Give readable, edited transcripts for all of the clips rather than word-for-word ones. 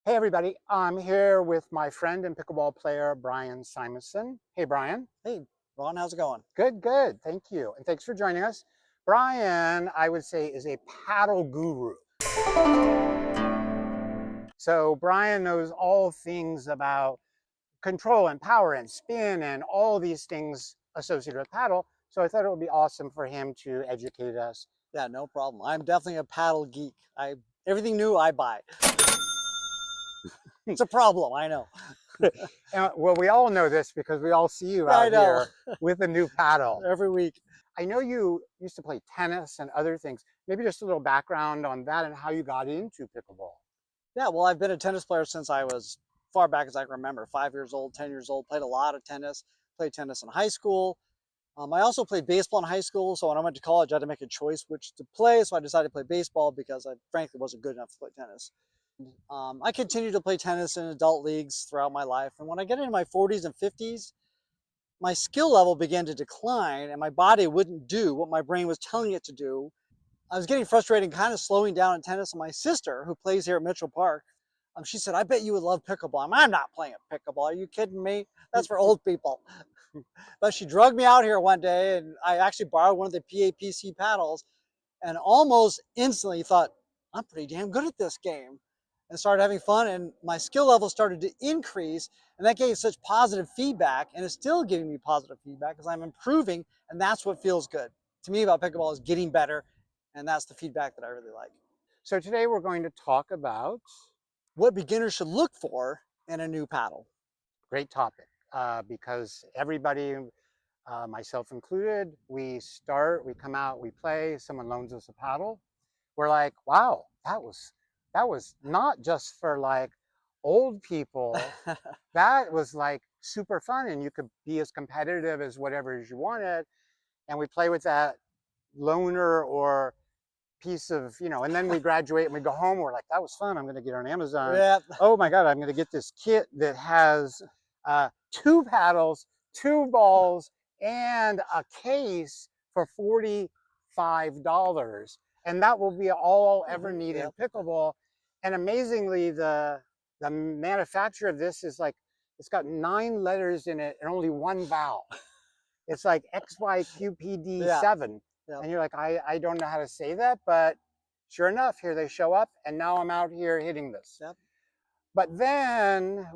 Hey everybody, I'm here with my friend and pickleball player, Brian Simonson. Hey Brian. Hey, Ron, how's it going? Good, good. Thank you. And thanks for joining us. Brian, I would say, is a paddle guru. So Brian knows all things about control and power and spin and all these things associated with paddle. So I thought it would be awesome for him to educate us. Yeah, no problem. I'm definitely a paddle geek. Everything new I buy. It's a problem, I know. And, well, we all know this because we all see you I out know. here with a new paddle. Every week. I know you used to play tennis and other things. Maybe just a little background on that and how you got into pickleball. Yeah, well, I've been a tennis player since I was far back as I can remember. 5 years old, 10 years old, played a lot of tennis, played tennis in high school. I also played baseball in high school, so when I went to college, I had to make a choice which to play, so I decided to play baseball because I frankly wasn't good enough to play tennis. I continued to play tennis in adult leagues throughout my life, and when I get into my 40s and 50s, my skill level began to decline and my body wouldn't do what my brain was telling it to do. I was getting frustrated and kind of slowing down in tennis. And my sister, who plays here at Mitchell Park, she said, I bet you would love pickleball. I'm not playing pickleball. Are you kidding me? That's for old people. But she drugged me out here one day and I actually borrowed one of the PAPC paddles and almost instantly thought, I'm pretty damn good at this game, and started having fun, and my skill level started to increase, and that gave such positive feedback, and it's still giving me positive feedback because I'm improving, and that's what feels good to me about pickleball, is getting better, and that's the feedback that I really like. So today we're going to talk about, What beginners should look for in a new paddle. great topic, because everybody, myself included, we come out, we play, someone loans us a paddle. We're like, wow, that was not just for like old people. That was like super fun, and you could be as competitive as whatever you wanted. And we play with that loaner or piece of, and then we graduate and we go home. We're like, that was fun. I'm going to get on Amazon. Yeah. Oh my God, I'm going to get this kit that has two paddles, two balls, and a case for $45. And that will be all ever need in pickleball. And amazingly, the manufacturer of this is like, it's got 9 letters in it and only one vowel. It's like XYQPD7. Yep. And you're like, I don't know how to say that, but sure enough, here they show up, and now I'm out here hitting this. Yep. But then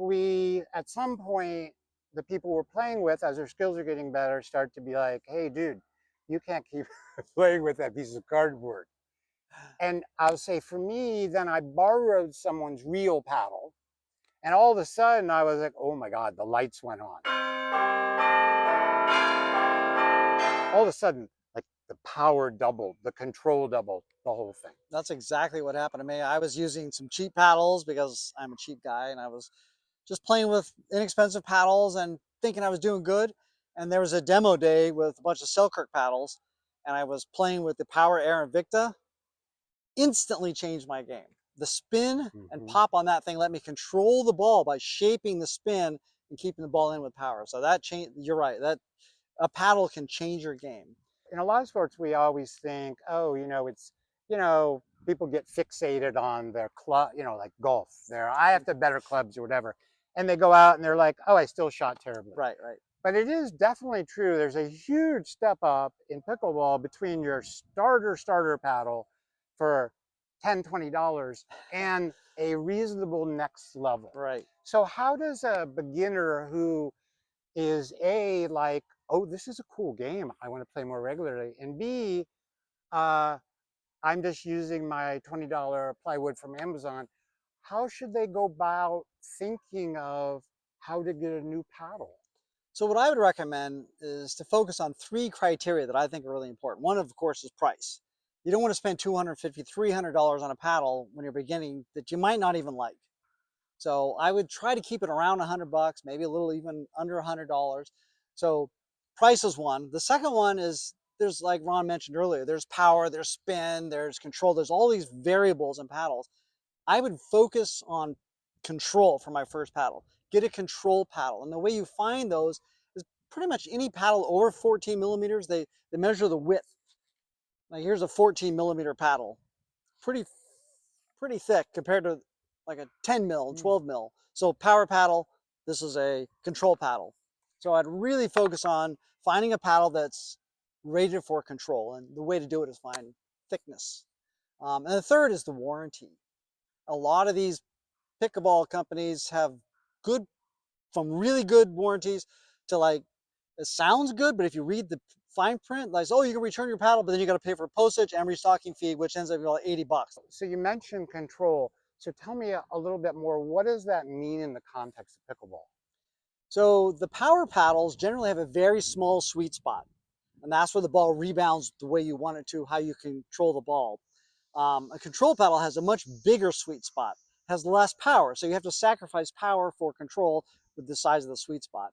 at some point, the people we're playing with, as their skills are getting better, start to be like, hey, dude, you can't keep playing with that piece of cardboard. And I'll say for me, then I borrowed someone's real paddle, and all of a sudden I was like, oh my God, the lights went on. All of a sudden, like the power doubled, the control doubled, the whole thing. That's exactly what happened to me. I was using some cheap paddles because I'm a cheap guy, and I was just playing with inexpensive paddles and thinking I was doing good. And there was a demo day with a bunch of Selkirk paddles, and I was playing with the Power Air Inikta. Instantly changed my game. The spin and pop on that thing let me control the ball by shaping the spin and keeping the ball in with power. So that changed. You're right. That a paddle can change your game. In a lot of sports, we always think, oh, it's, people get fixated on their club, like golf. I have to have better clubs or whatever. And they go out and they're like, oh, I still shot terribly. Right, right. But it is definitely true. There's a huge step up in pickleball between your starter paddle for $10, $20 and a reasonable next level. Right. So how does a beginner who is like, oh, this is a cool game, I want to play more regularly, and B, I'm just using my $20 plywood from Amazon, how should they go about thinking of how to get a new paddle? So what I would recommend is to focus on 3 criteria that I think are really important. One, of course, is price. You don't want to spend $250, $300 on a paddle when you're beginning that you might not even like. So I would try to keep it around $100, maybe a little even under $100. So price is one. The second one is, there's, like Ron mentioned earlier, there's power, there's spin, there's control, there's all these variables in paddles. I would focus on control for my first paddle. Get a control paddle. And the way you find those is pretty much any paddle over 14 millimeters, they measure the width. Like here's a 14 millimeter paddle. Pretty thick compared to like a 10 mil, 12 mil. So power paddle, this is a control paddle. So I'd really focus on finding a paddle that's rated for control. And the way to do it is find thickness. And the third is the warranty. A lot of these pickleball companies have good, from really good warranties to like, it sounds good, but if you read the fine print, like, oh, you can return your paddle, but then you got to pay for postage and restocking fee, which ends up being like $80. So you mentioned control. So tell me a little bit more. What does that mean in the context of pickleball? So the power paddles generally have a very small sweet spot, and that's where the ball rebounds the way you want it to, how you control the ball. A control paddle has a much bigger sweet spot, has less power, so you have to sacrifice power for control with the size of the sweet spot.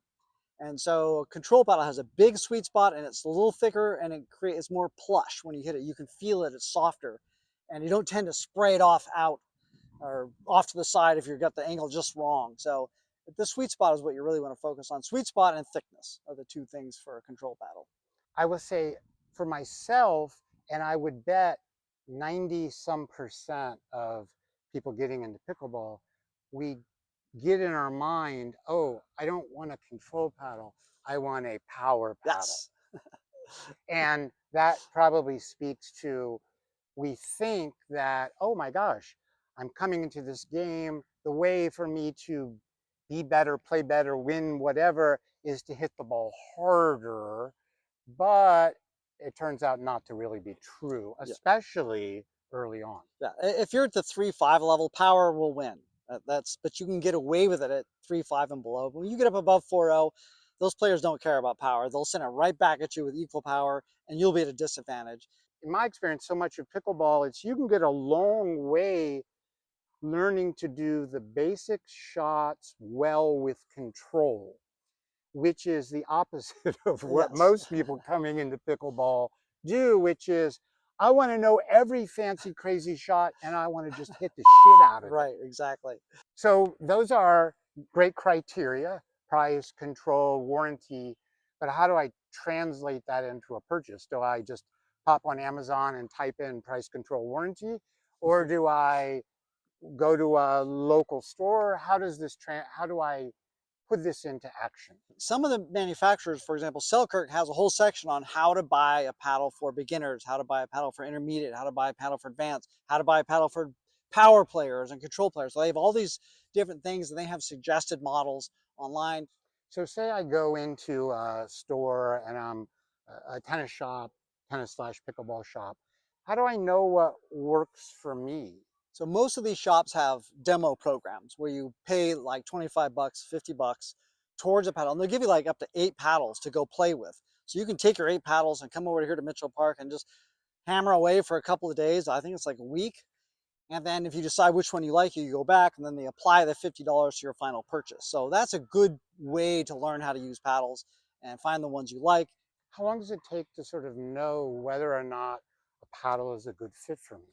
And so a control paddle has a big sweet spot, and it's a little thicker, and it's more plush when you hit it. You can feel it, it's softer, and you don't tend to spray it off out or off to the side if you've got the angle just wrong. So the sweet spot is what you really want to focus on. Sweet spot and thickness are the two things for a control paddle. I will say for myself, and I would bet 90 some percent of people getting into pickleball, we get in our mind, oh, I don't want a control paddle. I want a power paddle. Yes. And that probably speaks to, we think that, oh my gosh, I'm coming into this game. The way for me to be better, play better, win, whatever, is to hit the ball harder. But it turns out not to really be true, especially early on. Yeah. If you're at the 3-5 level, power will win. But you can get away with it at 3-5 and below. But when you get up above 4-0, those players don't care about power. They'll send it right back at you with equal power, and you'll be at a disadvantage. In my experience, so much of pickleball, it's you can get a long way learning to do the basic shots well with control, which is the opposite of what most people coming into pickleball do, which is, I want to know every fancy, crazy shot, and I want to just hit the shit out of it. Right, exactly. So those are great criteria: price, control, warranty. But how do I translate that into a purchase? Do I just pop on Amazon and type in price, control, warranty? Or do I go to a local store? How do I put this into action? Some of the manufacturers, for example, Selkirk has a whole section on how to buy a paddle for beginners, how to buy a paddle for intermediate, how to buy a paddle for advanced, how to buy a paddle for power players and control players. So they have all these different things, and they have suggested models online. So say I go into a store and I'm a tennis shop, tennis/pickleball shop. How do I know what works for me? So most of these shops have demo programs where you pay like 25 bucks, 50 bucks towards a paddle, and they'll give you like up to 8 paddles to go play with. So you can take your 8 paddles and come over here to Mitchell Park and just hammer away for a couple of days. I think it's like a week. And then if you decide which one you like, you go back and then they apply the $50 to your final purchase. So that's a good way to learn how to use paddles and find the ones you like. How long does it take to sort of know whether or not a paddle is a good fit for me?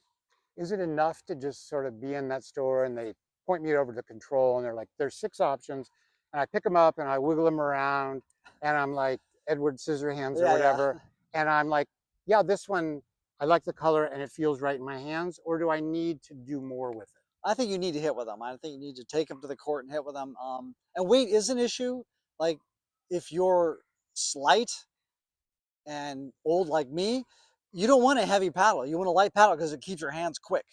Is it enough to just sort of be in that store and they point me over to control and they're like, there's 6 options, and I pick them up and I wiggle them around and I'm like Edward Scissorhands or whatever, and I'm like, yeah, this one, I like the color and it feels right in my hands? Or do I need to do more with it? I think you need to hit with them. I think you need to take them to the court and hit with them. And weight is an issue. Like if you're slight and old like me, you don't want a heavy paddle. You want a light paddle because it keeps your hands quick.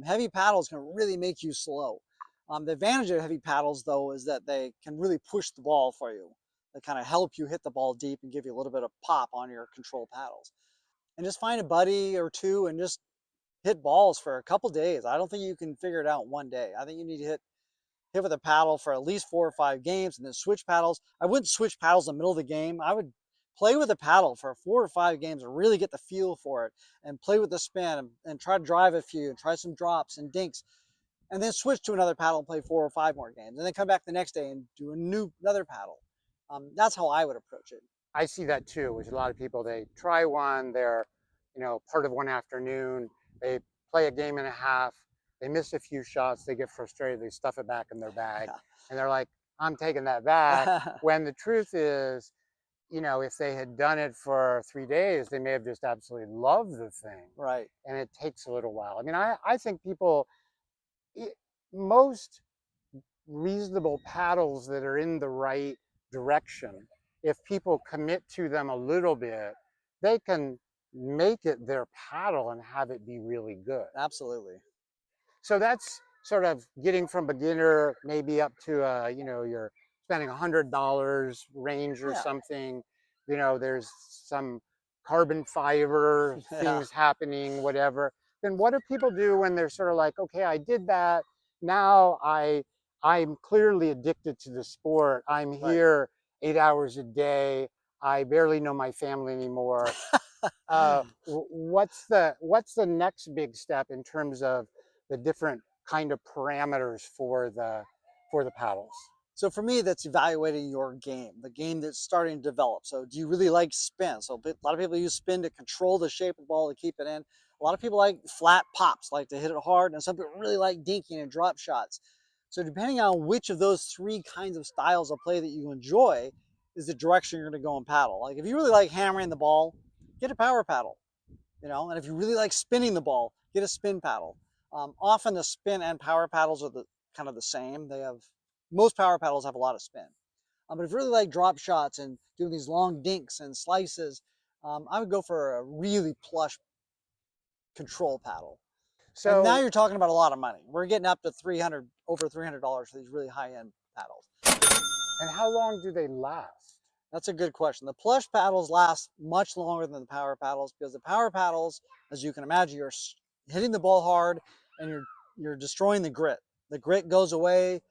Heavy paddles can really make you slow. The advantage of heavy paddles, though, is that they can really push the ball for you. They kind of help you hit the ball deep and give you a little bit of pop on your control paddles. And just find a buddy or two and just hit balls for a couple days. I don't think you can figure it out in one day. I think you need to hit with a paddle for at least 4 or 5 games and then switch paddles. I wouldn't switch paddles in the middle of the game. I would play with a paddle for 4 or 5 games and really get the feel for it and play with the spin and try to drive a few and try some drops and dinks, and then switch to another paddle and play 4 or 5 more games and then come back the next day and do another paddle. That's how I would approach it. I see that too, which a lot of people, they try one, they're, part of one afternoon, they play a game and a half, they miss a few shots, they get frustrated, they stuff it back in their bag, and they're like, I'm taking that back. When the truth is, if they had done it for 3 days, they may have just absolutely loved the thing. Right. And it takes a little while. I mean, I think people, most reasonable paddles that are in the right direction, if people commit to them a little bit, they can make it their paddle and have it be really good. Absolutely. So that's sort of getting from beginner maybe up to you're spending $100 range or Yeah. something. There's some carbon fiber Yeah. things happening, whatever. Then what do people do when they're sort of like, okay, I did that. Now I'm clearly addicted to the sport. I'm Right. here 8 hours a day. I barely know my family anymore. What's the next big step in terms of the different kind of parameters for the paddles? So for me, that's evaluating your game, the game that's starting to develop. So do you really like spin? So a lot of people use spin to control the shape of the ball to keep it in. A lot of people like flat pops, like to hit it hard, and some people really like dinking and drop shots. So depending on which of those three kinds of styles of play that you enjoy is the direction you're going to go and paddle. Like if you really like hammering the ball, get a power paddle, and if you really like spinning the ball, get a spin paddle. Often the spin and power paddles are the kind of the same. Most power paddles have a lot of spin. But if you really like drop shots and doing these long dinks and slices, I would go for a really plush control paddle. And now So, you're talking about a lot of money. We're getting up to over $300 for these really high-end paddles. and how long do they last? That's a good question. The plush paddles last much longer than the power paddles because the power paddles, as you can imagine, you're hitting the ball hard and you're destroying the grit. The grit goes away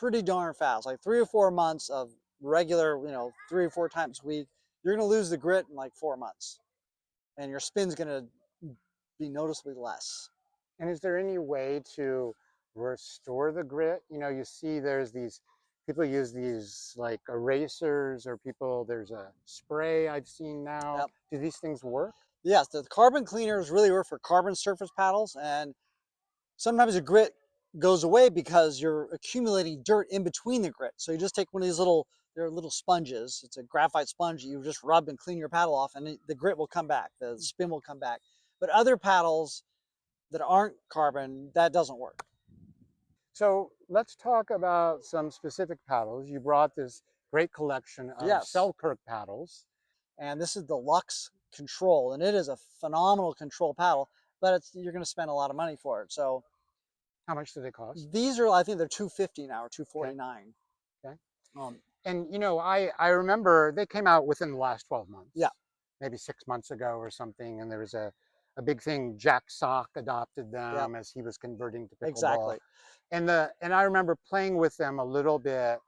pretty darn fast. Like 3 or 4 months of regular, 3 or 4 times a week, you're going to lose the grit in like 4 months, and your spin's going to be noticeably less. And is there any way to restore the grit? You see there's these people use these like erasers, or there's a spray I've seen now. Yep. Do these things work? Yes, the carbon cleaners really work for carbon surface paddles, and sometimes the grit goes away because you're accumulating dirt in between the grit. So you just take one of these they're little sponges. It's a graphite sponge you just rub and clean your paddle off, and the grit will come back. The spin will come back. But other paddles that aren't carbon, that doesn't work. So let's talk about some specific paddles. You brought this great collection of Yes. Selkirk paddles. And this is the Luxx Control, and it is a phenomenal control paddle, but you're going to spend a lot of money for it. So How much do they cost? these are, I think they're $250 now or Okay. $249. Okay. Um, And I remember they came out within the last 12 months. Yeah. Maybe 6 months ago or something. And there was a big thing. Jack Sock adopted them yeah, as he was converting to pickleball. exactly. And I remember playing with them a little bit.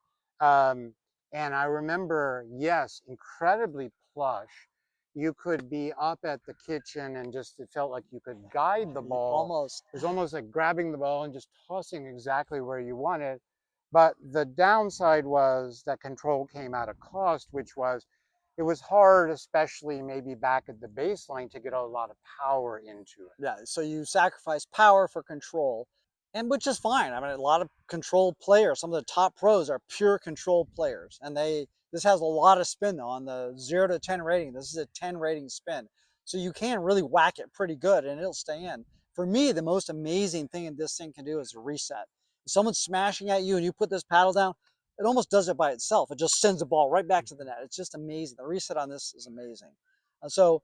Um, and I remember, yes, incredibly plush. You could be up at the kitchen and it felt like you could guide the ball. Almost. It was almost like grabbing the ball and just tossing exactly where you wanted. But the downside was that control came at a cost, which was it was hard, especially maybe back at the baseline, to get a lot of power into it. Yeah, so you sacrifice power for control, and which is fine. I mean, a lot of control players, some of the top pros are pure control players, and this has a lot of spin though. On the 0 to 10 rating, this is a 10 rating spin, so you can really whack it pretty good, and it'll stay in. For me, the most amazing thing this thing can do is reset. If someone's smashing at you and you put this paddle down, it almost does it by itself. It just sends the ball right back to the net. It's just amazing. The reset on this is amazing. So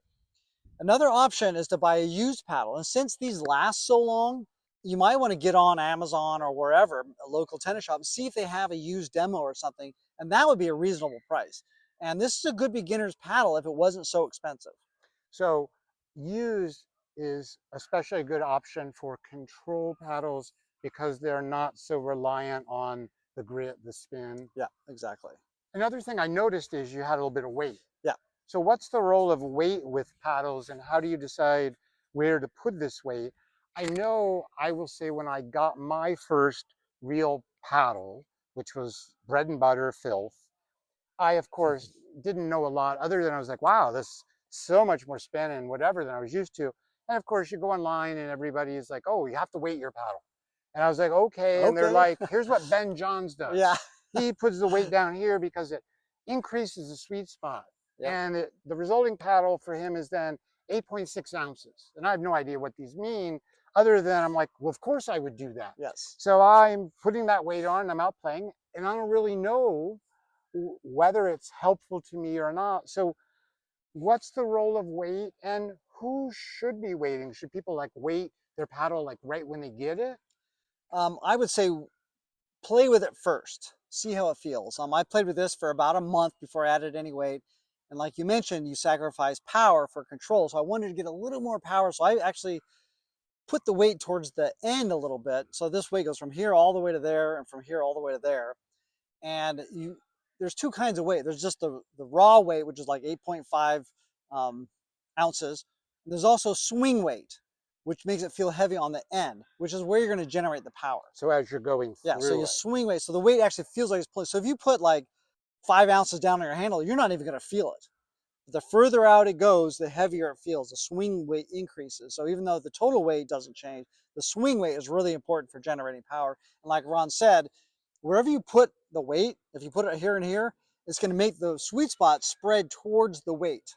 another option is to buy a used paddle. And since these last so long, you might want to get on Amazon or wherever, a local tennis shop, and see if they have a used demo or something. And that would be a reasonable price. And this is a good beginner's paddle if it wasn't so expensive. So used is especially a good option for control paddles because they're not so reliant on the grit, the spin. Yeah, exactly. Another thing I noticed is you had a little bit of weight. Yeah. So what's the role of weight with paddles, and how do you decide where to put this weight? I know I will say when I got my first real paddle, which was bread and butter filth, I of course didn't know a lot other than I was like, wow, this so much more spin and whatever than I was used to. And of course you go online and everybody is like, oh, you have to weight your paddle. And I was like, okay. And they're like, here's what Ben Johns does. Yeah. He puts the weight down here because it increases the sweet spot. Yep. And the resulting paddle for him is then 8.6 ounces. And I have no idea what these mean. other than I'm like, well, of course I would do that. Yes. So I'm putting that weight on, I'm out playing, and I don't really know whether it's helpful to me or not. So what's the role of weight, and who should be weighting? Should people like weight their paddle like right when they get it? I would say play with it first, see how it feels. I played with this for about a month before I added any weight. And like you mentioned, you sacrifice power for control. So I wanted to get a little more power. So I actually put the weight towards the end a little bit. So this weight goes from here all the way to there and from here all the way to there. And there's two kinds of weight. There's just the raw weight, which is like 8.5 ounces. And there's also swing weight, which makes it feel heavy on the end, which is where you're going to generate the power. So as you're going through Yeah, so you it. swing weight. So the weight actually feels like it's pulling. So if you put like 5 ounces down on your handle, you're not even going to feel it. The further out it goes, the heavier it feels. The swing weight increases. So even though the total weight doesn't change, the swing weight is really important for generating power. And like Ron said, wherever you put the weight, if you put it here and here, it's going to make the sweet spot spread towards the weight.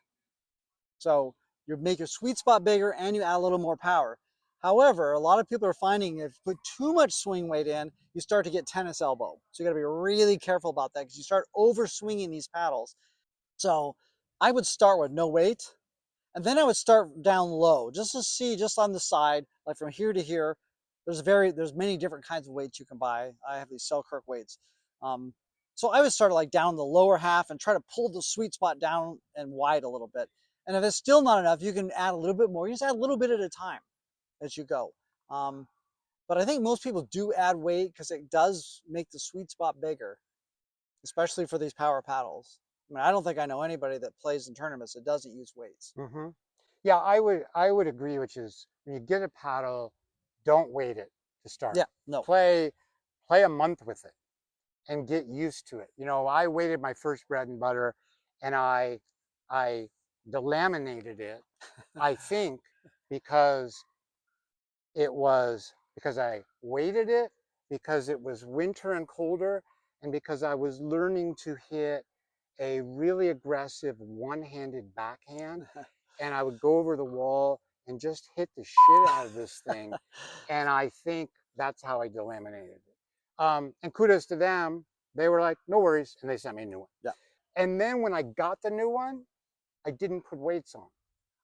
So you make your sweet spot bigger and you add a little more power. However, a lot of people are finding if you put too much swing weight in, you start to get tennis elbow. So you got to be really careful about that because you start over swinging these paddles. So I would start with no weight, and then I would start down low just to see, just on the side, like from here to here. There's many different kinds of weights you can buy. I have these Selkirk weights. So I would start like down the lower half and try to pull the sweet spot down and wide a little bit. And if it's still not enough, you can add a little bit more. You just add a little bit at a time as you go. But I think most people do add weight because it does make the sweet spot bigger, especially for these power paddles. I mean, I don't think I know anybody that plays in tournaments that doesn't use weights. Mm-hmm. Yeah, I would agree, which is when you get a paddle, don't weight it to start. Yeah, no. Play a month with it and get used to it. You know, I weighted my first bread and butter, and I delaminated it, I think, because because I weighted it, because it was winter and colder, and because I was learning to hit a really aggressive one-handed backhand, and I would go over the wall and just hit the shit out of this thing. And I think that's how I delaminated it. And kudos to them. They were like, no worries. And they sent me a new one. Yeah. And then when I got the new one, I didn't put weights on.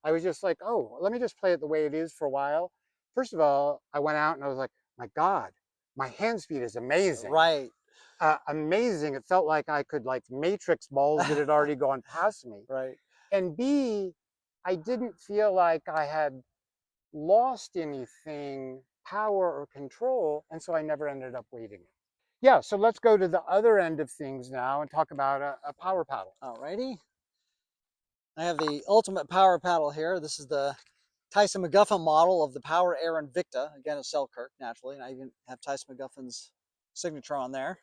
I was just like, oh, let me just play it the way it is for a while. First of all, I went out and I was like, my God, my hand speed is amazing. Right. Amazing. It felt like I could like matrix balls that had already gone past me. Right. And B, I didn't feel like I had lost anything, power or control, and so I never ended up weighting it. Yeah, so let's go to the other end of things now and talk about a power paddle. Alrighty. I have the ultimate power paddle here. This is the Tyson McGuffin model of the Power Air Inikta. Again, a Selkirk, naturally. And I even have Tyson McGuffin's signature on there.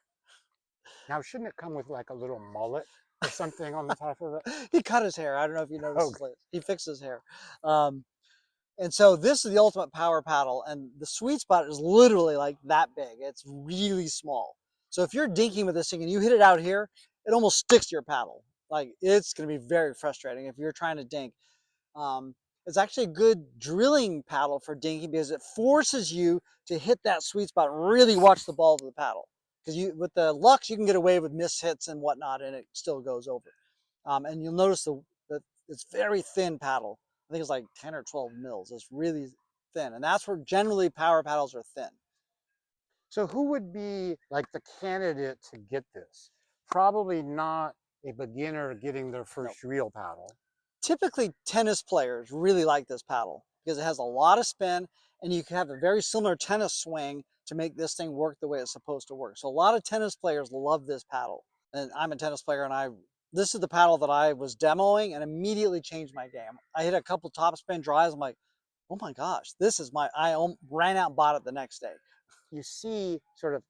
Now, shouldn't it come with like a little mullet or something on the top of it? He cut his hair. I don't know if you noticed. Oh. He fixed his hair. And so this is the ultimate power paddle, and the sweet spot is literally like that big. It's really small. So if you're dinking with this thing and you hit it out here, it almost sticks to your paddle. Like, it's going to be very frustrating if you're trying to dink. It's actually a good drilling paddle for dinking because it forces you to hit that sweet spot and really watch the ball to the paddle. Because with the Luxx, you can get away with miss hits and whatnot, and it still goes over. And you'll notice that it's very thin paddle. I think it's like 10 or 12 mils. It's really thin. And that's where generally power paddles are thin. So who would be like the candidate to get this? Probably not a beginner getting their first real paddle. Typically, tennis players really like this paddle because it has a lot of spin and you can have a very similar tennis swing to make this thing work the way it's supposed to work. So a lot of tennis players love this paddle. And I'm a tennis player, and this is the paddle that I was demoing and immediately changed my game. I hit a couple topspin drives. I'm like, oh my gosh, I ran out and bought it the next day. You see sort of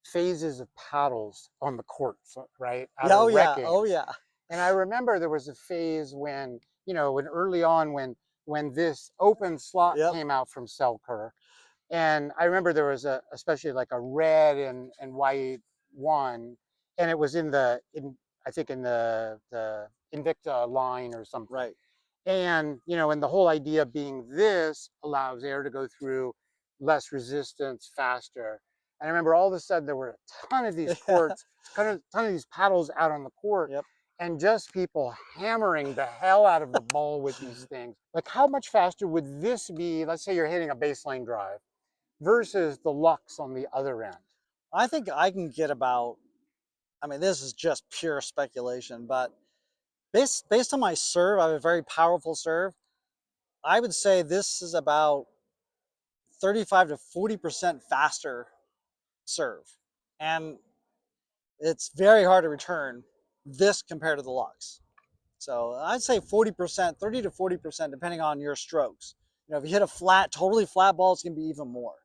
phases of paddles on the courts, right? Oh yeah, oh yeah. And I remember there was a phase when, you know, when early on when this open slot came out from Selkirk. And I remember there was especially like a red and white one, and it was I think in the Invicta line or something. Right. And, you know, and the whole idea being this allows air to go through less resistance, faster. And I remember all of a sudden there were a ton of these courts, ton of these paddles out on the court, Yep. and just people hammering the hell out of the ball with these things. Like, how much faster would this be? Let's say you're hitting a baseline drive versus the Luxx on the other end. I think I can get about, I mean, this is just pure speculation, but based on my serve, I have a very powerful serve. I would say this is about 35 to 40% faster serve. And it's very hard to return this compared to the Luxx. So I'd say 40%, 30 to 40%, depending on your strokes. You know, if you hit a flat, totally flat ball, it's gonna be even more.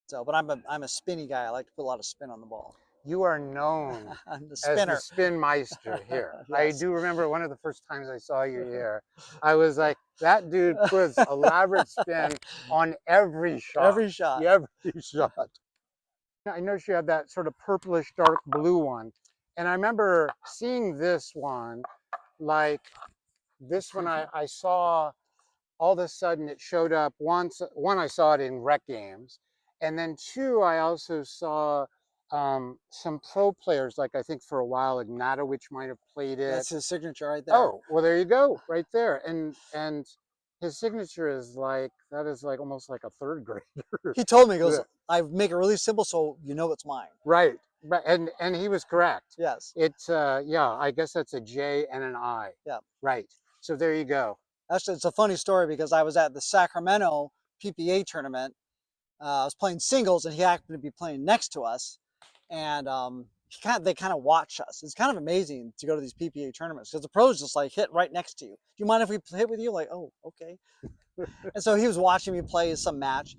So, but I'm a spinny guy. I like to put a lot of spin on the ball. You are known I'm the as the spinner. spin meister here. I Yes. do remember one of the first times I saw you here, I was like, that dude puts elaborate spin on every shot. Every shot. Every shot. I noticed you had that sort of purplish dark blue one. And I remember seeing this one, like this one I saw all of a sudden it showed up once. One, I saw it in rec games. And then two, I also saw some pro players, like I think for a while, Ignatowich might have played it. That's his signature right there. Oh, well, there you go, right there. And his signature is like, that is like almost like a third grader. He told me, he goes, Yeah. I make it really simple so you know it's mine. Right. And he was correct. Yes. It's yeah, I guess that's a J and an I. Yeah. Right. So there you go. Actually, it's a funny story because I was at the Sacramento PPA tournament. I was playing singles and he happened to be playing next to us. And they kind of watch us. It's kind of amazing to go to these PPA tournaments because the pros just like hit right next to you. Do you mind if we hit with you? Like, oh, okay. And so he was watching me play some match.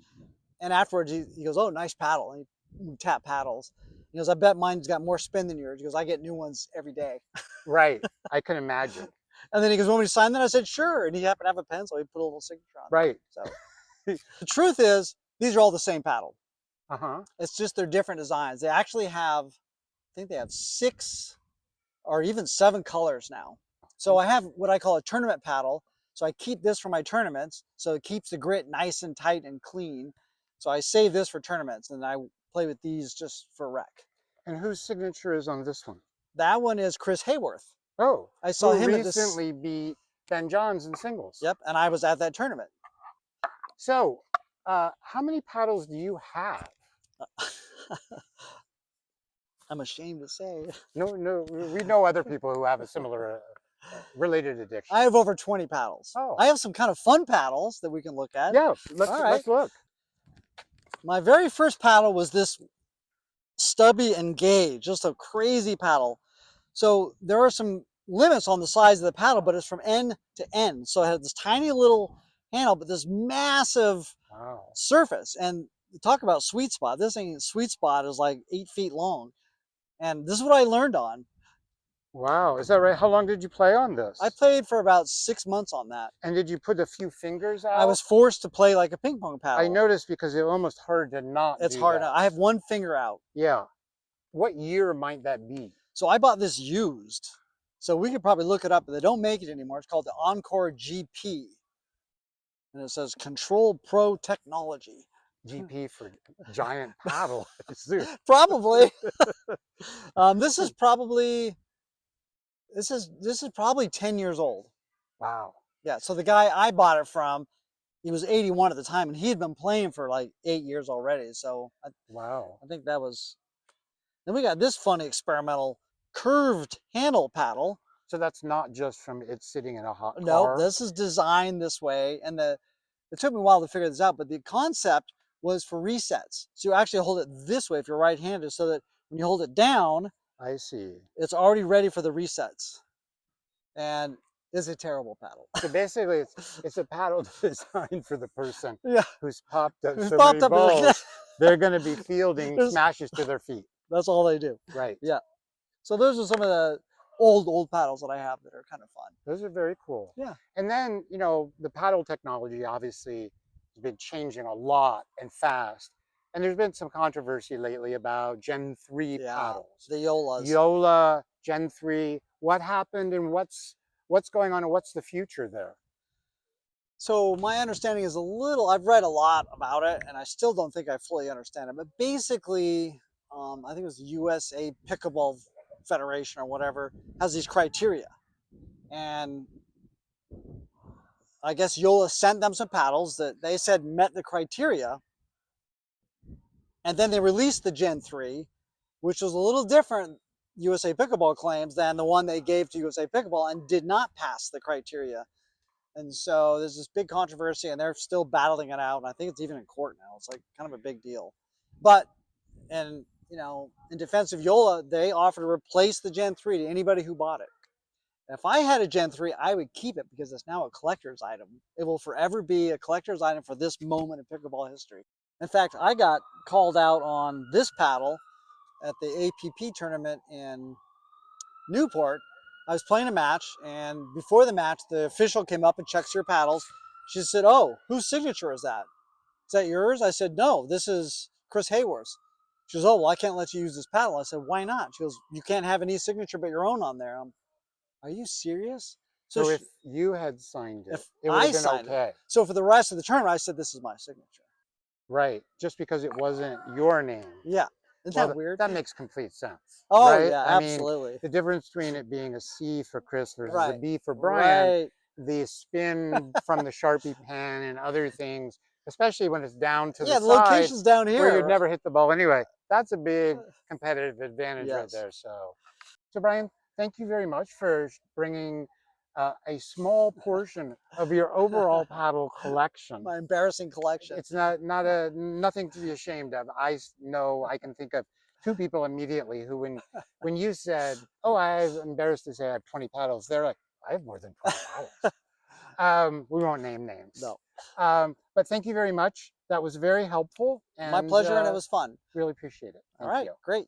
And afterwards, he goes, oh, nice paddle. And we tap paddles. He goes, I bet mine's got more spin than yours. He goes, I get new ones every day. Right. I can imagine. And then he goes, want me to sign that? I said, sure. And he happened to have a pencil. He put a little signature on it. Right. So the truth is, these are all the same paddle. Uh-huh. It's just they're different designs. They actually have, I think they have 6 or even 7 colors now. So I have what I call a tournament paddle. So I keep this for my tournaments. So it keeps the grit nice and tight and clean. So I save this for tournaments and I play with these just for rec. And whose signature is on this one? That one is Chris Hayworth. Oh, I saw him recently beat Ben Johns in singles. Yep, and I was at that tournament. So, how many paddles do you have? I'm ashamed to say. No, we know other people who have a similar related addiction. I have over 20 paddles. Oh. I have some kind of fun paddles that we can look at. Yeah, let's look. My very first paddle was this Stubby Engage, just a crazy paddle. So there are some limits on the size of the paddle, but it's from end to end. So it had this tiny little handle, but this massive surface. And talk about sweet spot. This thing, sweet spot, is like 8 feet long. And this is what I learned on. Wow, is that right? How long did you play on this? I played for about 6 months on that. And did you put a few fingers out? I was forced to play like a ping pong paddle. I noticed because it's almost hard to not It's do hard. that. I have one finger out. Yeah. What year might that be? So I bought this used. So we could probably look it up, but they don't make it anymore. It's called the Encore GP. And it says Control Pro Technology. GP for giant paddle. Probably. This is probably 10 years old. Wow. Yeah, so the guy I bought it from, he was 81 at the time, and he had been playing for like 8 years already. So Wow. I think that was. Then we got this funny experimental curved handle paddle. So that's not just from it sitting in a hot car? No, this is designed this way. And it took me a while to figure this out, but the concept was for resets. So you actually hold it this way if you're right-handed, so that when you hold it down, I see. It's already ready for the resets. And it's a terrible paddle. So basically, it's a paddle designed for the person who's popped up Who's so popped many up balls, they're going to be fielding smashes to their feet. That's all they do. Right. Yeah. So those are some of the old paddles that I have that are kind of fun. Those are very cool. Yeah. And then, you know, the paddle technology obviously has been changing a lot and fast. And there's been some controversy lately about Gen 3 paddles. The Yolas. Yola, Gen 3. What happened and what's going on and what's the future there? So my understanding is a little, I've read a lot about it and I still don't think I fully understand it, but basically, I think it was the USA Pickleball Federation or whatever has these criteria. And I guess Yola sent them some paddles that they said met the criteria. And then they released the Gen 3, which was a little different, USA Pickleball claims, than the one they gave to USA Pickleball and did not pass the criteria. And so there's this big controversy and they're still battling it out. And I think it's even in court now. It's like kind of a big deal. But, and you know, in defense of Yola, they offered to replace the Gen 3 to anybody who bought it. If I had a Gen 3, I would keep it because it's now a collector's item. It will forever be a collector's item for this moment in pickleball history. In fact, I got called out on this paddle at the APP tournament in Newport. I was playing a match, and before the match, the official came up and checks your paddles. She said, "Oh, whose signature is that? Is that yours?" I said, "No, this is Chris Hayworth's." She goes, "Oh, well, I can't let you use this paddle." I said, "Why not?" She goes, "You can't have any signature but your own on there." Are you serious? So if you had signed it, if it would have I been signed okay. it, so for the rest of the tournament, I said, "This is my signature." Right. Just because it wasn't your name. Yeah, isn't Well, that weird? that makes complete sense. Oh Right? yeah, I mean, absolutely. the difference between it being a C for Chris versus a Right, B for Brian, right. the spin from the Sharpie pen and other things, especially when it's down to the Yeah, the side location's down where you'd here. never hit the ball anyway. That's a big competitive advantage right Yes. there. So Brian, thank you very much for bringing a small portion of your overall paddle collection. My embarrassing collection. It's nothing to be ashamed of. I know I can think of two people immediately who, when you said, "Oh, I'm embarrassed to say I have 20 paddles," they're like, "I have more than 20 paddles." We won't name names. No. But thank you very much. That was very helpful, My and pleasure, and it was fun. really appreciate it. All Thank right, you. great.